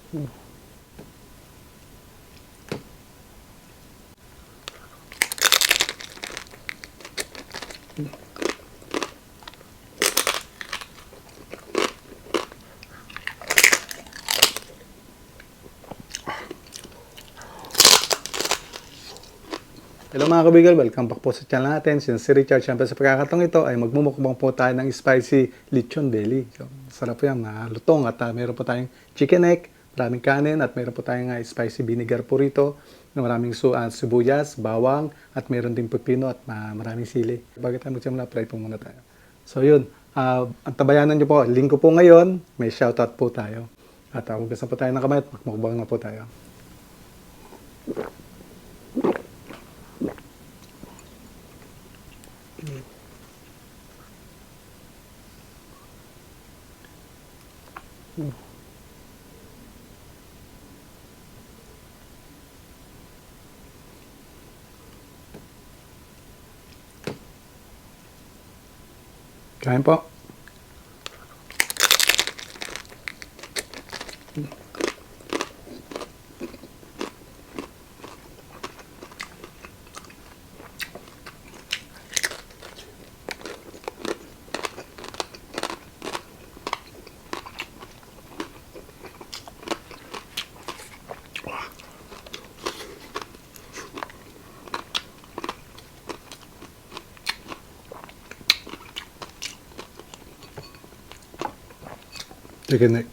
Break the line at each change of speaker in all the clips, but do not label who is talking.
Hello mga kabigal, welcome back po sa channel natin. Si Richard, syempre sa pagkakataong ito ay magmumukbang po tayo ng spicy lechon belly. So, sarap yan, malutong at meron po tayong chicken neck, maraming kanin at meron po tayong spicy vinegar po rito. Maraming sibuyas, bawang at meron din pepino at maraming sili. Bago tayo magsimula, pray po muna tayo. So yun, ang tabayanan nyo po, linggo po ngayon, may shoutout po tayo. At hugasan po tayo ng kamay at magmukbang na po tayo. Kain po. Chicken neck.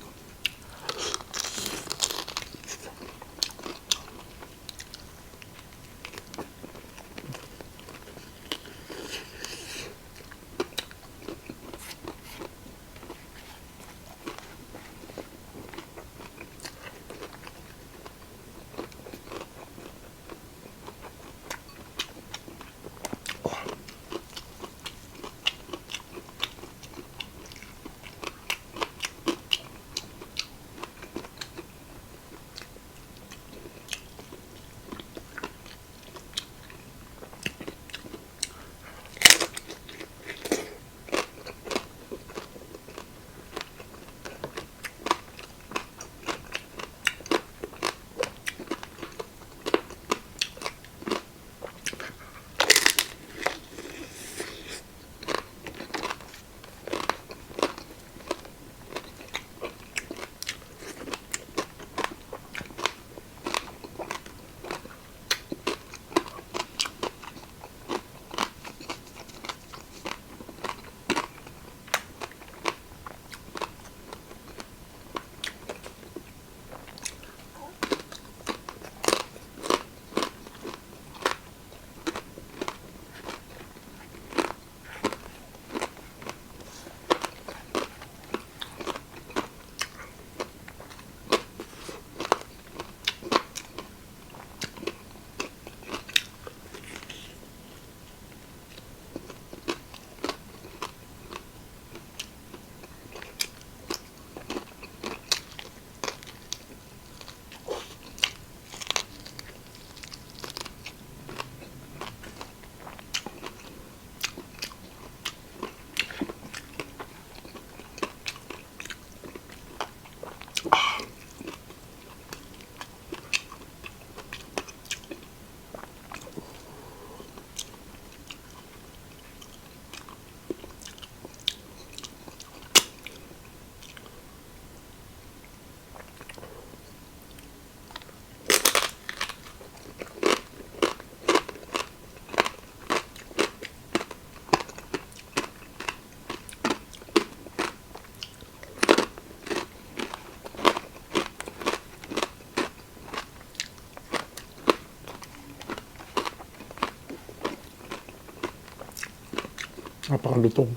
Napakalutong.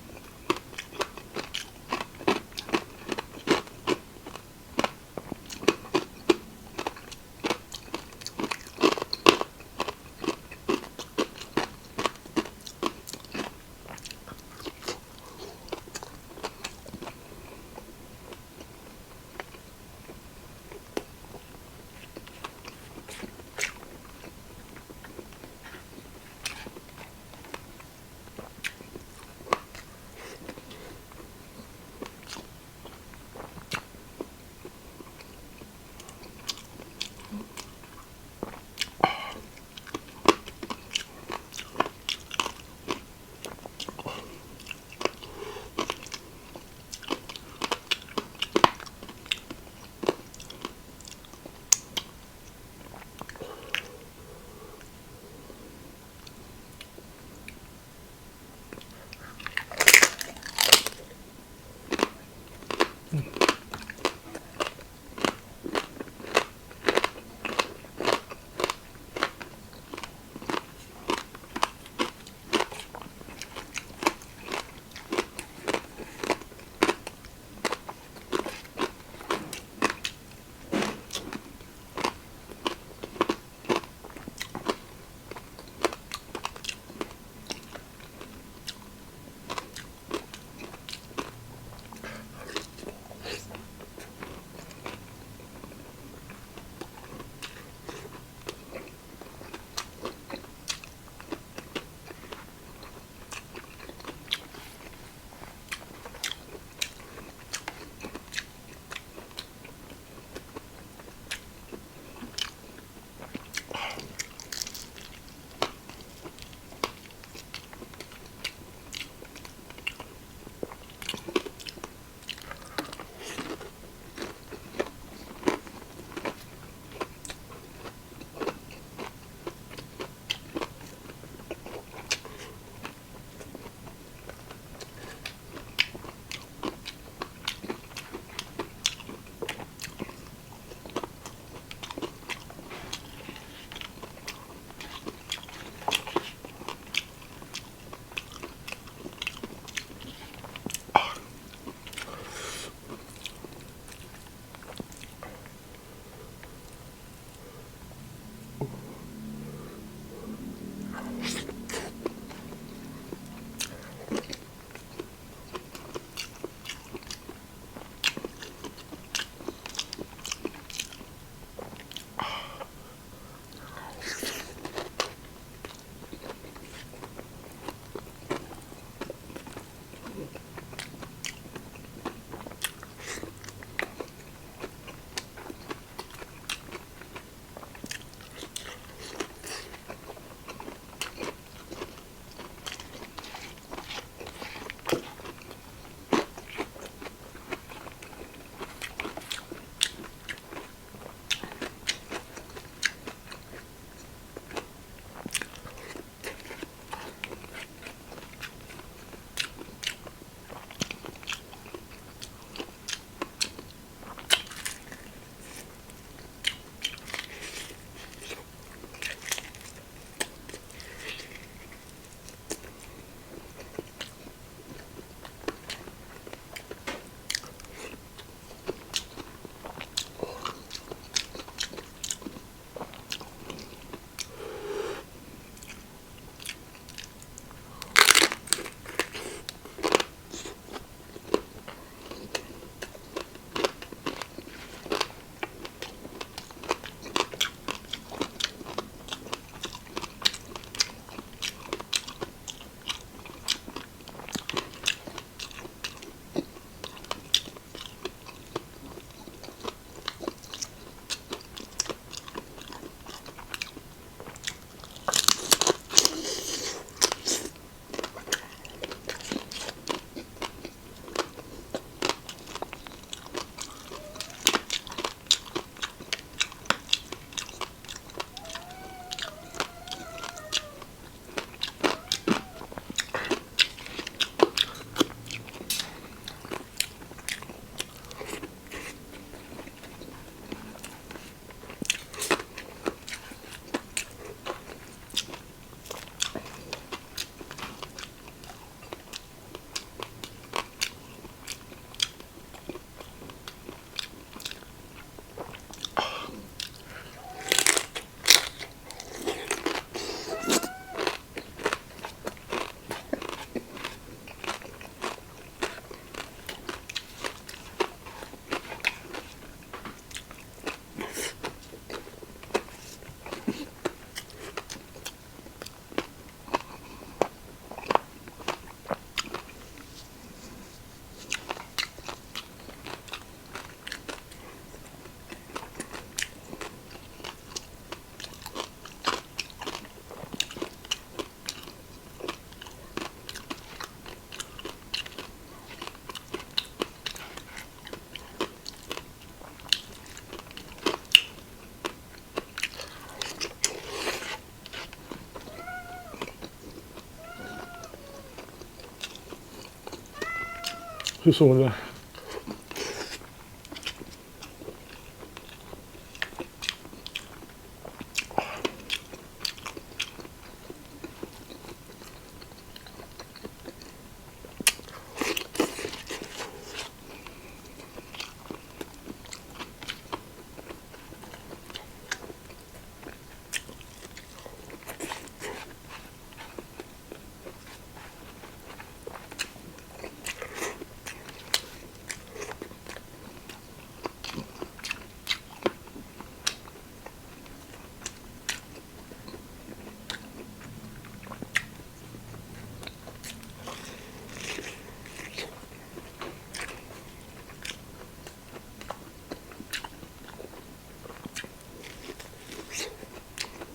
Susunod na.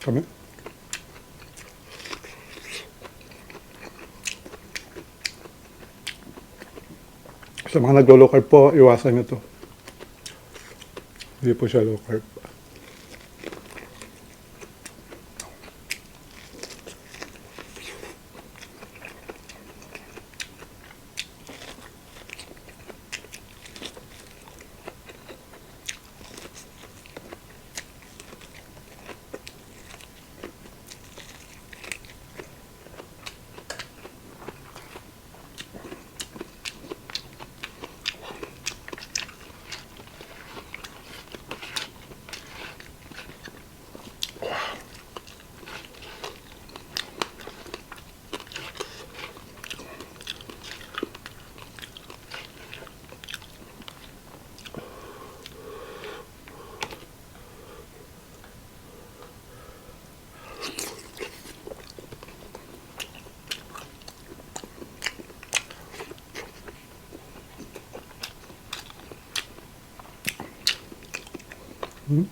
Kami? Sa mga naglo-low carb po, iwasan nyo to. Hindi po siya low carb. Hmm?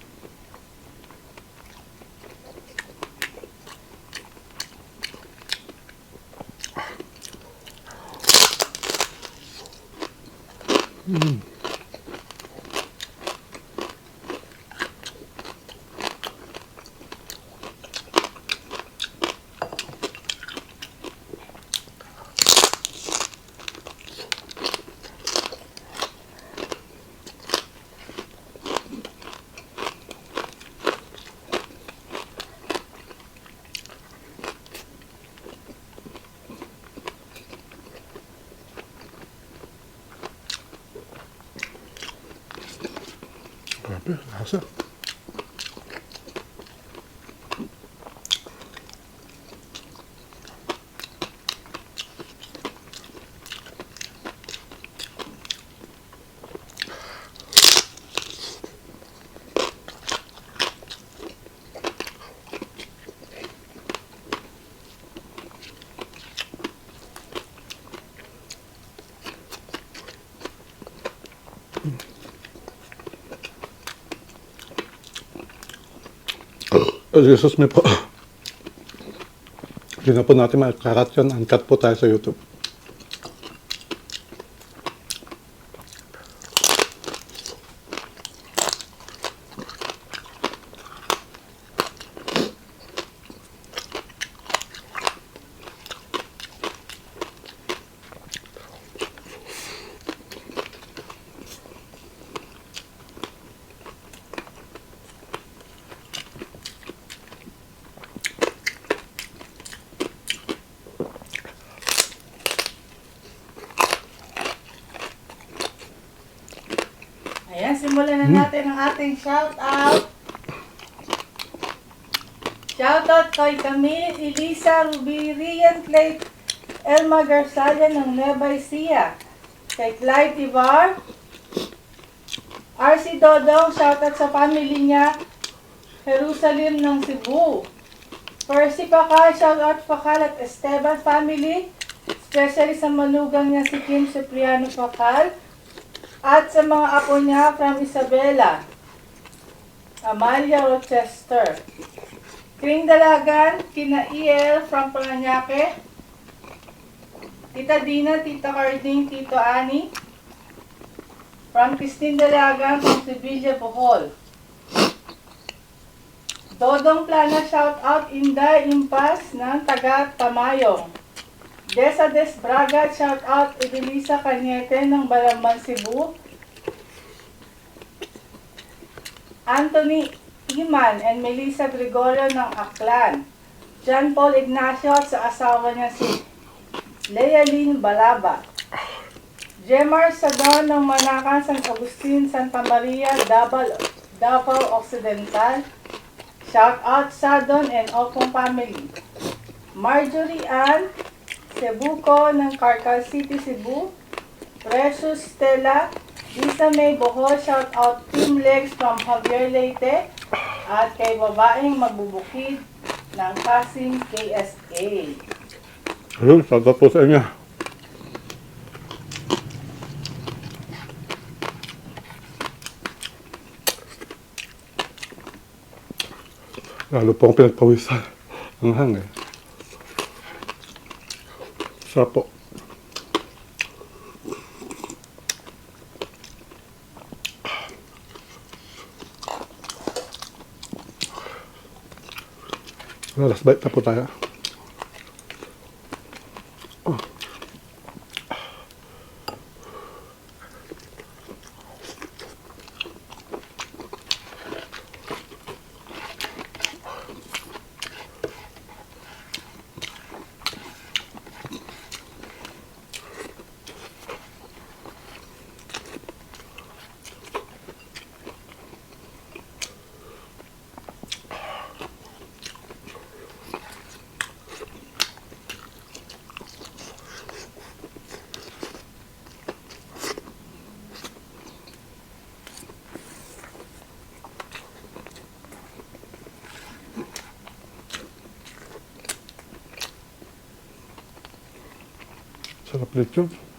Grabe, lasa. Jesus me po. Hindi na po natin makakat yan. Uncut po tayo sa YouTube.
Ayan, simulan na natin ang ating shout-out. Shoutout kay Camille, Elisa, Ruby, Rian, Clay, Elma Garzalia ng Nueva Ecija. Kay Clyde Ibar, RC Dodong, shoutout sa family niya, Jerusalem ng Cebu. Percy Pakal, shoutout Pakal at Esteban family, especially sa manugang niya si Kim Cipriano Pakal. At sa mga apo niya from Isabela, Amalia Rochester. Kring Dalagan, kina EL from Paranaque, Tita Dina, Tita Carding, Tito Ani, from Christine Dalagan, from Sevilla, Bohol. Dodong Plana, shout out Inday Impas ng taga Tamayong. Desa Des Braga, shout out Edelisa Cañete ng Balamban, Cebu. Anthony Iman and Melissa Gregorio ng Aklan. John Paul Ignacio at sa asawa niya si Lealyn Balaba. Jemar Sagon ng Manacan, San Agustin, Santa Maria, Davao Occidental. Shout out Sadon and Opong family. Marjorie Ann Cebuco ng Carcal City, Cebu. Precious Stella, Lisa May Bohol, shout out Team Legs from Javier Leyte. At kay babaeng magbubukid ng Kasing KSA.
Ayun, sagot po sa inyo. Lalo po akong pinagpawisan. Ang hang eh. Sarap po. Last bite na po tayo. Sarap lechon.